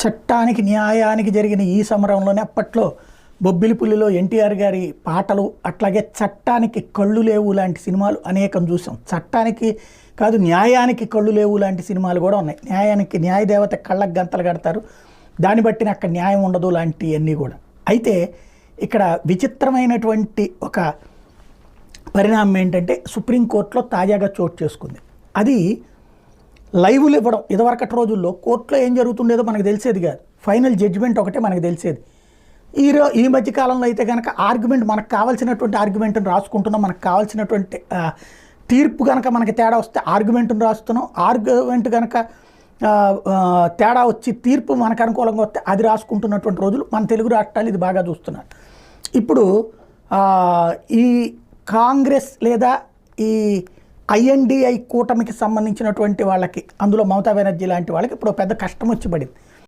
చట్టానికి న్యాయానికి జరిగిన ఈ సమరంలోనే అప్పట్లో బొబ్బిలిపుల్లిలో ఎన్టీఆర్ గారి పాటలు, అట్లాగే చట్టానికి కళ్ళు లేవు లాంటి సినిమాలు అనేకం చూసాం. చట్టానికి కాదు న్యాయానికి కళ్ళు లేవు లాంటి సినిమాలు కూడా ఉన్నాయి. న్యాయానికి న్యాయదేవత కళ్ళకు గంతలు కడతారు, దాన్ని బట్టిన అక్కడ న్యాయం ఉండదు లాంటివన్నీ కూడా. అయితే ఇక్కడ విచిత్రమైనటువంటి ఒక పరిణామం ఏంటంటే సుప్రీంకోర్టులో తాజాగా చోటు చేసుకుంది. అది లైవ్లు ఇవ్వడం. ఇదివరకటి రోజుల్లో కోర్టులో ఏం జరుగుతుండేదో మనకు తెలిసేది కాదు, ఫైనల్ జడ్జిమెంట్ ఒకటే మనకు తెలిసేది. ఈ మధ్యకాలంలో అయితే కనుక ఆర్గ్యుమెంట్, మనకు కావాల్సినటువంటి ఆర్గ్యుమెంట్ని రాసుకుంటున్నాం, మనకు కావాల్సినటువంటి తీర్పు కనుక మనకి తేడా వస్తే ఆర్గ్యుమెంట్ని రాస్తున్నాం, ఆర్గ్యుమెంట్ కనుక తేడా వచ్చి తీర్పు మనకు అనుకూలంగా వస్తే అది రాసుకుంటున్నటువంటి రోజులు మన తెలుగు రాష్ట్రాలు ఇది బాగా చూస్తున్నారు. ఇప్పుడు ఈ కాంగ్రెస్ లేదా ఈ INDI కూటమికి సంబంధించినటువంటి వాళ్ళకి, అందులో మమతా బెనర్జీ లాంటి వాళ్ళకి ఇప్పుడు పెద్ద కష్టం వచ్చి పడింది.